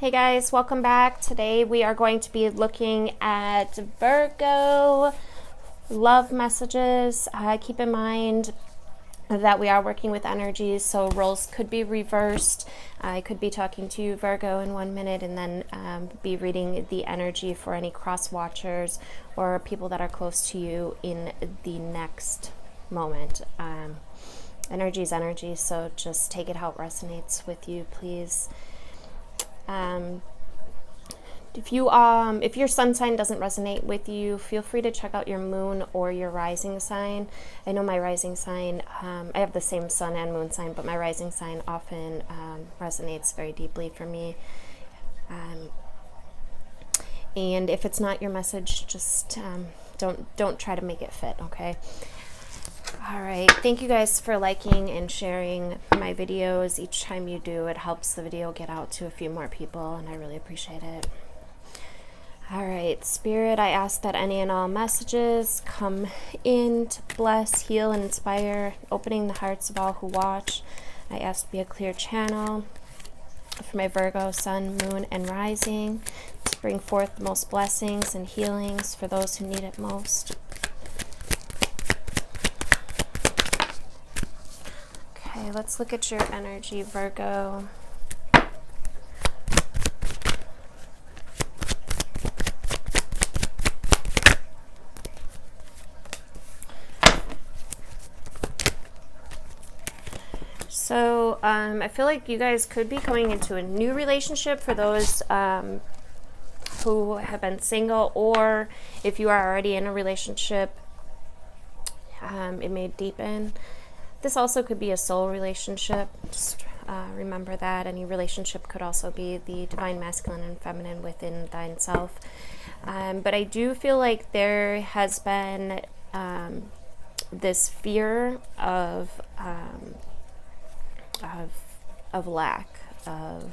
Hey guys, welcome back. Today we are going to be looking at Virgo love messages. Keep in mind that we are working with energies, so roles could be reversed. I could be talking to you, Virgo, in 1 minute and then be reading the energy for any cross watchers or people that are close to you in the next moment. Energy is energy, so just take it how it resonates with you, please. If your sun sign doesn't resonate with you, feel free to check out your moon or your rising sign. I know my rising sign, I have the same sun and moon sign, but my rising sign often resonates very deeply for me. And if it's not your message, just don't try to make it fit, okay? All right, thank you guys for liking and sharing my videos. Each time you do, it helps the video get out to a few more people, and I really appreciate it. All right, Spirit, I ask that any and all messages come in to bless, heal, and inspire, opening the hearts of all who watch. I ask to be a clear channel for my Virgo, Sun, Moon, and Rising, to bring forth the most blessings and healings for those who need it most. Okay, let's look at your energy, Virgo. So I feel like you guys could be coming into a new relationship for those who have been single, or if you are already in a relationship, it may deepen. This also could be a soul relationship. Just remember that. Any relationship could also be the divine masculine and feminine within thine self. But I do feel like there has been this fear of lack, of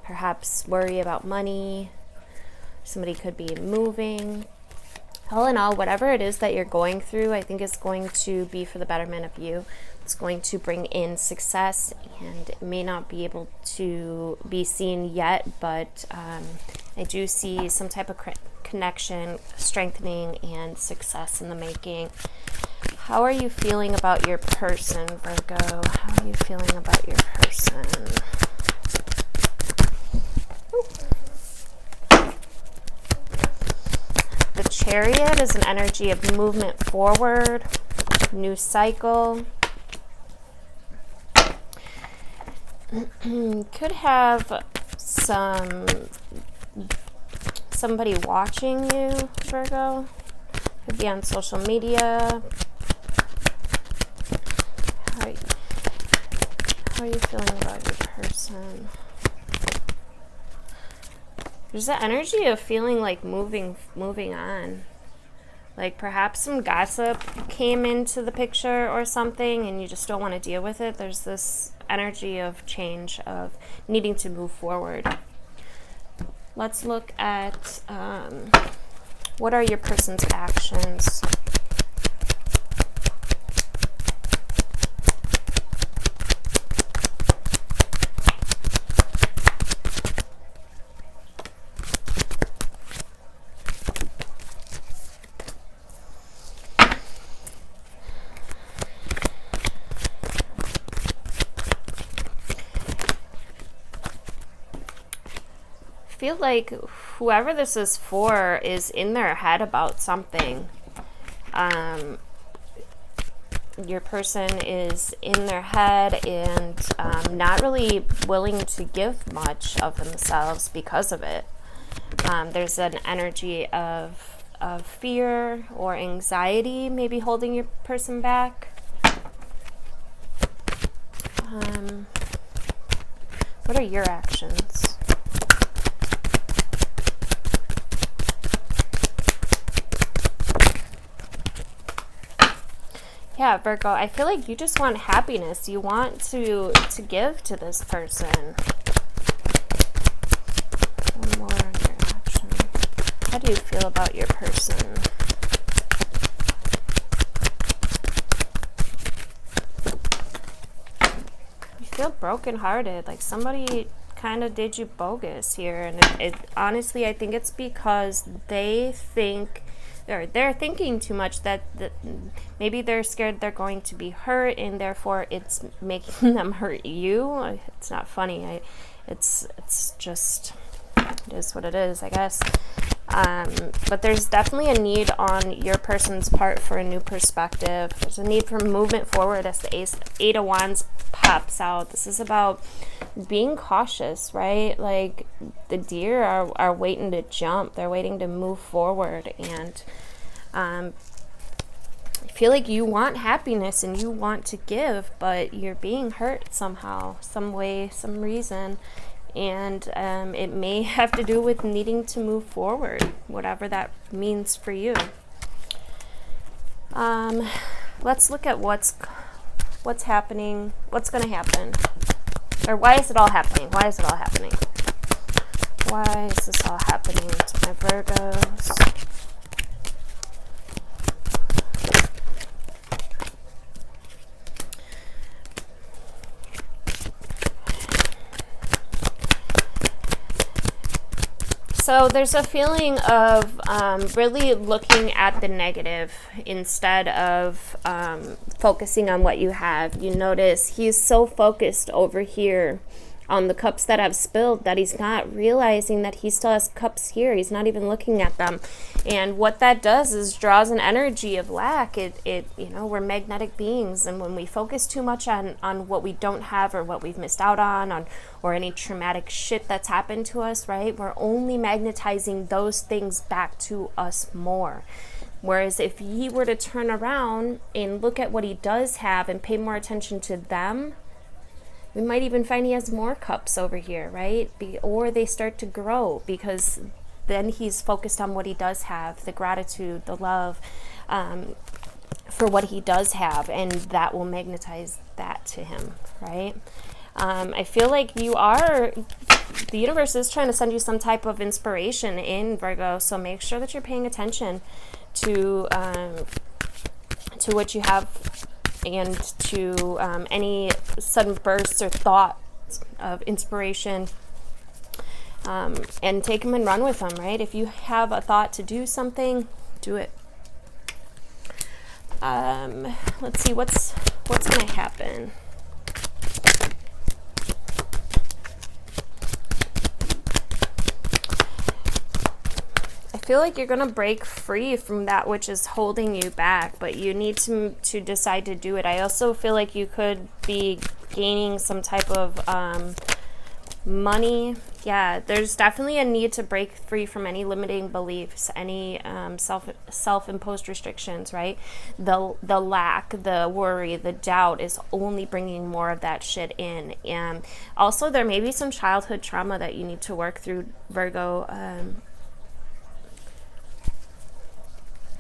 perhaps worry about money. Somebody could be moving. All in all, whatever it is that you're going through, I think is going to be for the betterment of you. It's going to bring in success, and it may not be able to be seen yet, but I do see some type of connection, strengthening, and success in the making. How are you feeling about your person, Virgo? How are you feeling about your person? The Chariot is an energy of movement forward, new cycle. Could have somebody watching you, Virgo. Could be on social media. How are you feeling about your person? There's the energy of feeling like moving on. Like perhaps some gossip came into the picture or something and you just don't want to deal with it. There's this energy of change, of needing to move forward. Let's look at what are your person's actions. Feel like whoever this is for is in their head about something. Your person is in their head and not really willing to give much of themselves because of it. There's an energy of fear or anxiety maybe holding your person back. What are your actions? Yeah, Virgo, I feel like you just want happiness. You want to give to this person. One more on your action. How do you feel about your person? You feel brokenhearted, like somebody kind of did you bogus here. And it honestly, I think it's because they think, or they're thinking too much, that maybe they're scared they're going to be hurt, and therefore it's making them hurt you. It's not funny. It's just, it is what it is, I guess. But there's definitely a need on your person's part for a new perspective. There's a need for movement forward as the Eight of Wands pops out. This is about being cautious, right? Like the deer are waiting to jump. They're waiting to move forward. And I feel like you want happiness and you want to give, but you're being hurt somehow, some way, some reason. And it may have to do with needing to move forward, whatever that means for you. Let's look at what's happening, what's going to happen, or why is it all happening? Why is it all happening? Why is this all happening to my Virgos? So there's a feeling of really looking at the negative instead of focusing on what you have. You notice he's so focused over here on the cups that have spilled that he's not realizing that he still has cups here. He's not even looking at them. And what that does is draws an energy of lack. It you know, we're magnetic beings, and when we focus too much on what we don't have or what we've missed out on or any traumatic shit that's happened to us, right? We're only magnetizing those things back to us more. Whereas if he were to turn around and look at what he does have and pay more attention to them, we might even find he has more cups over here, right? Or they start to grow, because then he's focused on what he does have, the gratitude, the love for what he does have, and that will magnetize that to him, right? I feel like the universe is trying to send you some type of inspiration in Virgo, so make sure that you're paying attention to what you have, and to any sudden bursts or thoughts of inspiration, and take them and run with them, right? If you have a thought to do something, do it. Let's see, what's going to happen? I feel like you're going to break free from that which is holding you back, but you need to decide to do it. I also feel like you could be gaining some type of money. Yeah, there's definitely a need to break free from any limiting beliefs, any self-imposed restrictions, right? The lack, the worry, the doubt is only bringing more of that shit in. And also there may be some childhood trauma that you need to work through, Virgo,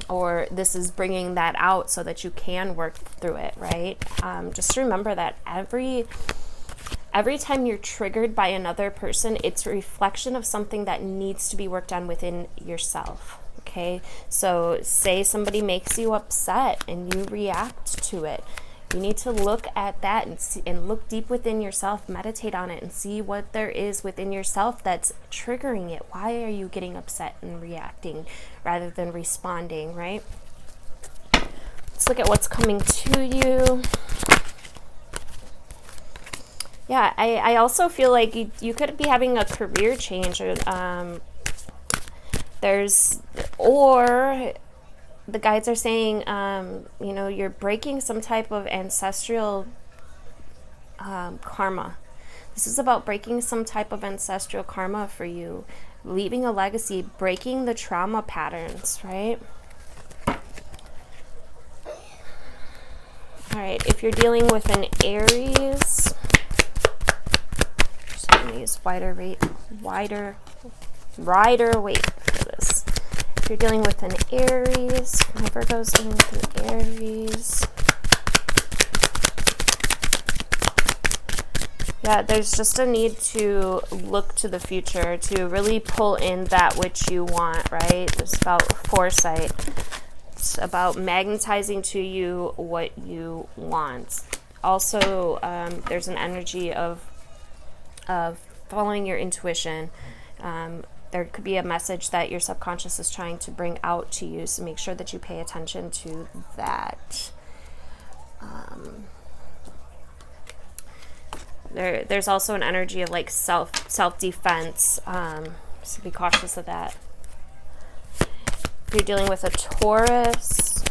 or this is bringing that out so that you can work through it, right? Just remember that every time you're triggered by another person, it's a reflection of something that needs to be worked on within yourself, okay? So say somebody makes you upset and you react to it. You need to look at that and look deep within yourself, meditate on it, and see what there is within yourself that's triggering it. Why are you getting upset and reacting rather than responding, right? Let's look at what's coming to you. Yeah, I also feel like you could be having a career change, or the guides are saying, you know, you're breaking some type of ancestral karma. This is about breaking some type of ancestral karma for you, leaving a legacy, breaking the trauma patterns, right? All right, if you're dealing with an Aries, just going to use wider weight for this. If you're dealing with an Aries, my Virgo's dealing with an Aries. Yeah, there's just a need to look to the future, to really pull in that which you want, right? It's about foresight. It's about magnetizing to you what you want. Also, there's an energy of following your intuition. There could be a message that your subconscious is trying to bring out to you, so make sure that you pay attention to that. There's also an energy of like self-defense, so be cautious of that. If you're dealing with a Taurus,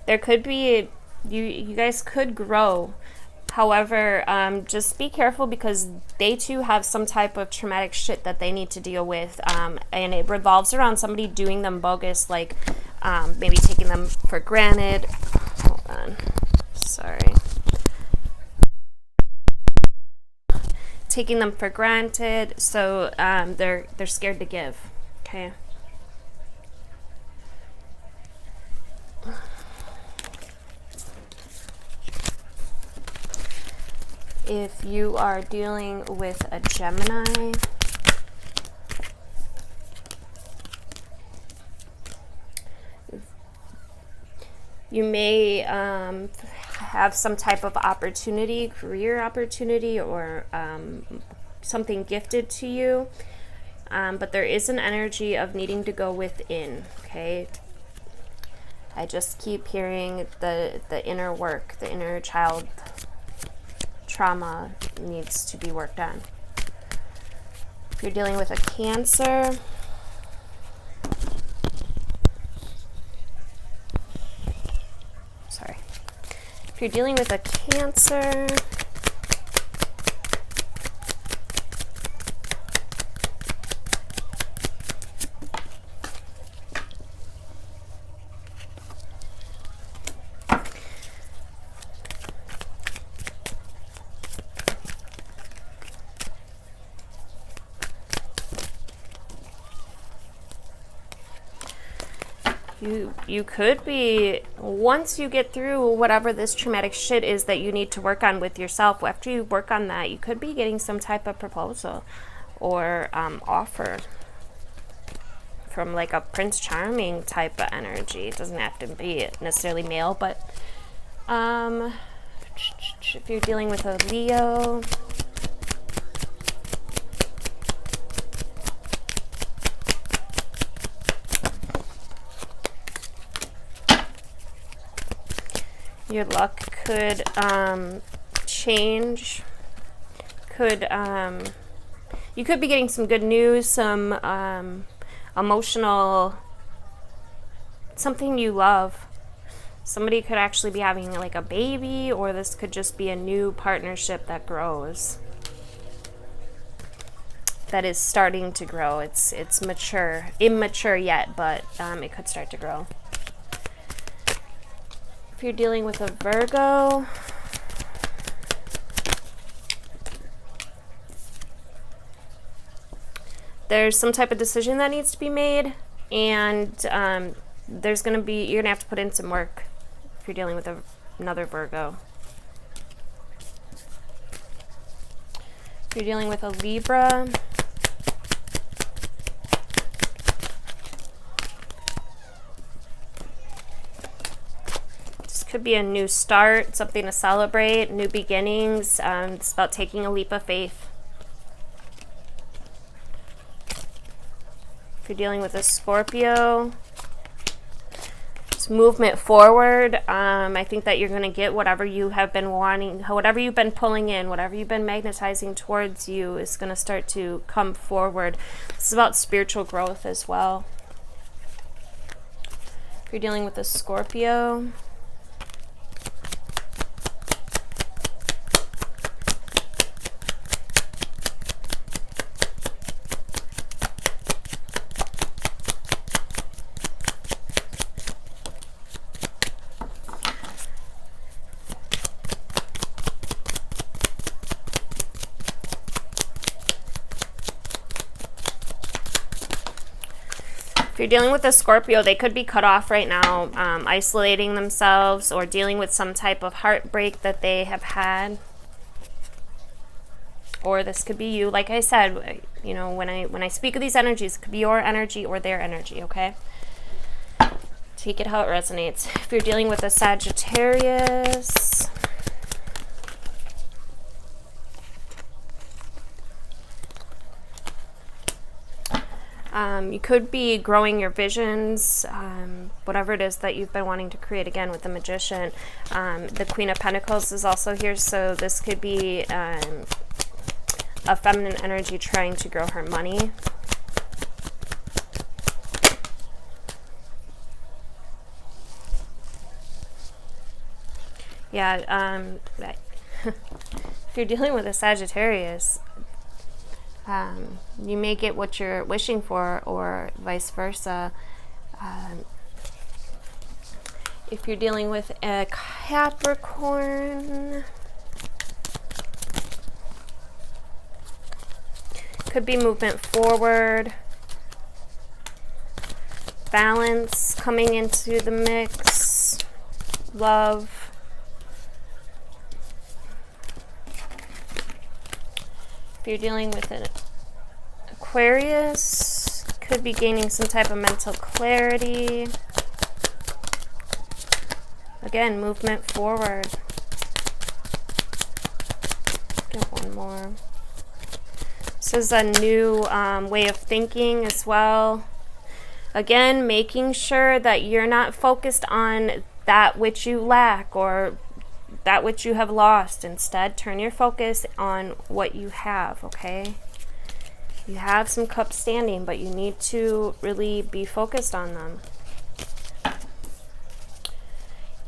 there could be, you guys could grow. However, just be careful, because they too have some type of traumatic shit that they need to deal with, and it revolves around somebody doing them bogus, like maybe taking them for granted. Hold on, sorry. Taking them for granted, so they're scared to give. Okay. If you are dealing with a Gemini, you may have some type of opportunity, career opportunity, or something gifted to you, but there is an energy of needing to go within, okay? I just keep hearing the inner work, the inner child trauma needs to be worked on. If you're dealing with a Cancer, if you're dealing with a Cancer, you could be, once you get through whatever this traumatic shit is that you need to work on with yourself, after you work on that, you could be getting some type of proposal or offer from like a Prince Charming type of energy. It doesn't have to be necessarily male, but if you're dealing with a Leo, your luck could change. You could be getting some good news, some emotional, something you love. Somebody could actually be having like a baby, or this could just be a new partnership that grows, that is starting to grow. It's immature yet, but it could start to grow. If you're dealing with a Virgo, there's some type of decision that needs to be made, and you're gonna have to put in some work if you're dealing with another Virgo. If you're dealing with a Libra, could be a new start, something to celebrate, new beginnings. It's about taking a leap of faith. If you're dealing with a Scorpio, it's movement forward. I think that you're going to get whatever you have been wanting, whatever you've been pulling in, whatever you've been magnetizing towards you is going to start to come forward. It's about spiritual growth as well. If you're dealing with a Scorpio, if you're dealing with a Scorpio, they could be cut off right now, isolating themselves or dealing with some type of heartbreak that they have had. or this could be you. Like I said, you know, when I speak of these energies, it could be your energy or their energy, okay? Take it how it resonates. If you're dealing with a Sagittarius, you could be growing your visions, whatever it is that you've been wanting to create. Again, with the Magician, the Queen of Pentacles is also here, so this could be a feminine energy trying to grow her money. Yeah, if you're dealing with a Sagittarius, you may get what you're wishing for, or vice versa. If you're dealing with a Capricorn, could be movement forward, balance coming into the mix, love. If you're dealing with an Aquarius, could be gaining some type of mental clarity. Again, movement forward. Get one more. This is a new way of thinking as well. Again, making sure that you're not focused on that which you lack or that which you have lost. Instead, turn your focus on what you have, okay? You have some cups standing, but you need to really be focused on them.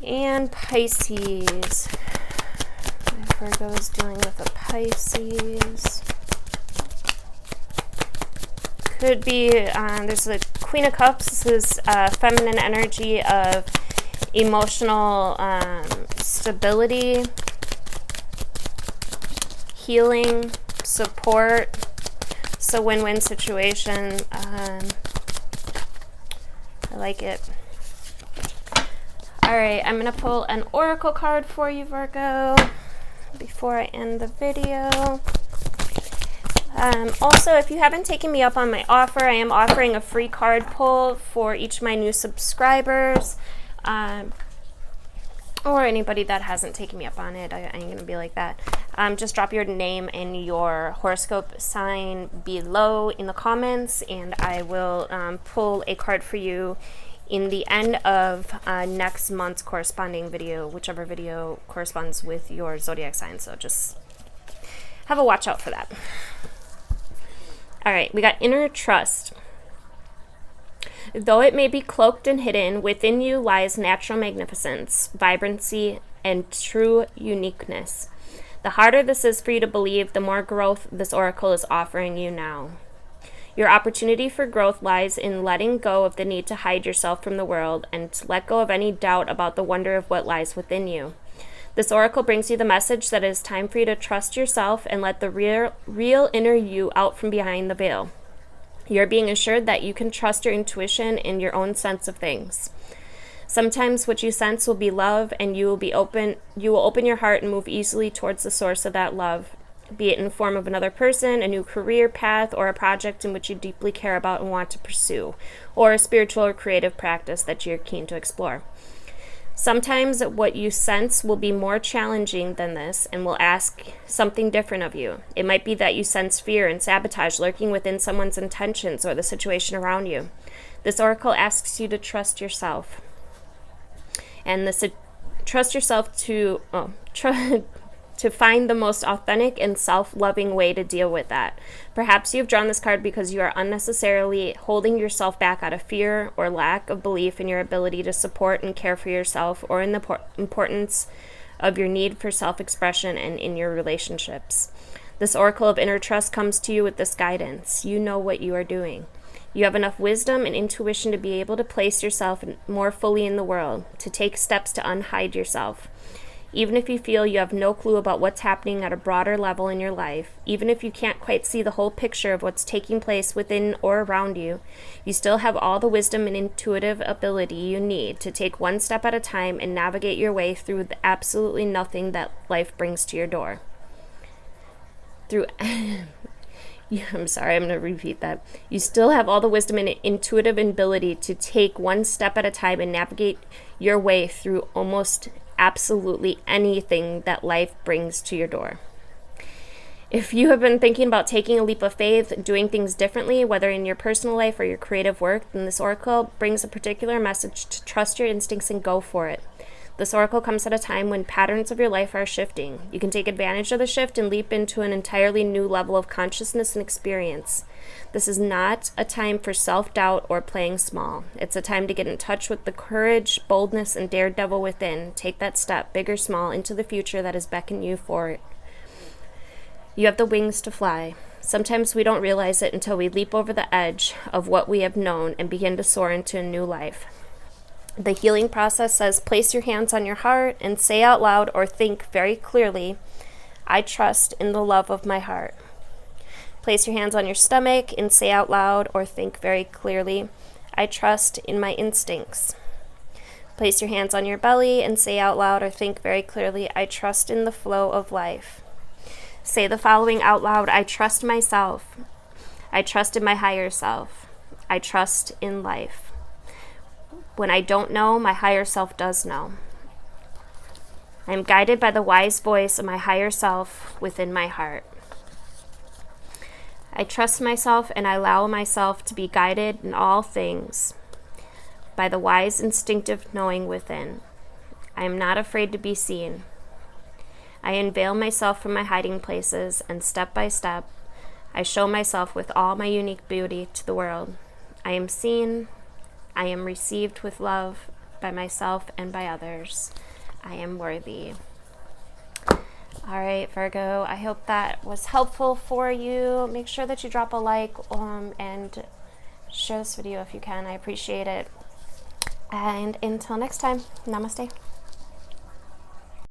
And Pisces. My Virgo is dealing with a Pisces. Could be, there's a Queen of Cups. This is feminine energy of emotional stability, healing, support. It's a win-win situation. I like it. All right, I'm going to pull an oracle card for you, Virgo, before I end the video. Also, if you haven't taken me up on my offer, I am offering a free card pull for each of my new subscribers. Or anybody that hasn't taken me up on it. I ain't gonna be like that. Just drop your name and your horoscope sign below in the comments, and I will pull a card for you in the end of next month's corresponding video, whichever video corresponds with your zodiac sign. So just have a watch out for that. All right, we got inner trust. Though it may be cloaked and hidden, within you lies natural magnificence, vibrancy, and true uniqueness. The harder this is for you to believe, the more growth this oracle is offering you now. Your opportunity for growth lies in letting go of the need to hide yourself from the world and to let go of any doubt about the wonder of what lies within you. This oracle brings you the message that it is time for you to trust yourself and let the real inner you out from behind the veil. You're being assured that you can trust your intuition and your own sense of things. Sometimes what you sense will be love, and you will open your heart and move easily towards the source of that love, be it in the form of another person, a new career path, or a project in which you deeply care about and want to pursue, or a spiritual or creative practice that you're keen to explore. Sometimes what you sense will be more challenging than this and will ask something different of you. It might be that you sense fear and sabotage lurking within someone's intentions or the situation around you. This oracle asks you to trust yourself. And trust yourself to find the most authentic and self-loving way to deal with that. Perhaps you've drawn this card because you are unnecessarily holding yourself back out of fear or lack of belief in your ability to support and care for yourself, or in the importance of your need for self-expression and in your relationships. This oracle of inner trust comes to you with this guidance. You know what you are doing. You have enough wisdom and intuition to be able to place yourself more fully in the world, to take steps to unhide yourself. Even if you feel you have no clue about what's happening at a broader level in your life, even if you can't quite see the whole picture of what's taking place within or around you, you still have all the wisdom and intuitive ability you need to take one step at a time and navigate your way through the absolutely nothing that life brings to your door. through I'm sorry, I'm going to repeat that. You still have all the wisdom and intuitive ability to take one step at a time and navigate your way through almost absolutely anything that life brings to your door. If you have been thinking about taking a leap of faith, doing things differently, whether in your personal life or your creative work, then this oracle brings a particular message to trust your instincts and go for it. This oracle comes at a time when patterns of your life are shifting. You can take advantage of the shift and leap into an entirely new level of consciousness and experience. This is not a time for self-doubt or playing small. It's a time to get in touch with the courage, boldness, and daredevil within. Take that step, big or small, into the future that is beckoning you for it. You have the wings to fly. Sometimes we don't realize it until we leap over the edge of what we have known and begin to soar into a new life. The healing process says, place your hands on your heart and say out loud or think very clearly, I trust in the love of my heart. Place your hands on your stomach and say out loud or think very clearly, I trust in my instincts. Place your hands on your belly and say out loud or think very clearly, I trust in the flow of life. Say the following out loud, I trust myself. I trust in my higher self. I trust in life. When I don't know, my higher self does know. I am guided by the wise voice of my higher self within my heart. I trust myself and I allow myself to be guided in all things by the wise instinctive knowing within. I am not afraid to be seen. I unveil myself from my hiding places, and step by step, I show myself with all my unique beauty to the world. I am seen. I am received with love by myself and by others. I am worthy. All right, Virgo, I hope that was helpful for you. Make sure that you drop a like and share this video if you can. I appreciate it. And until next time, namaste.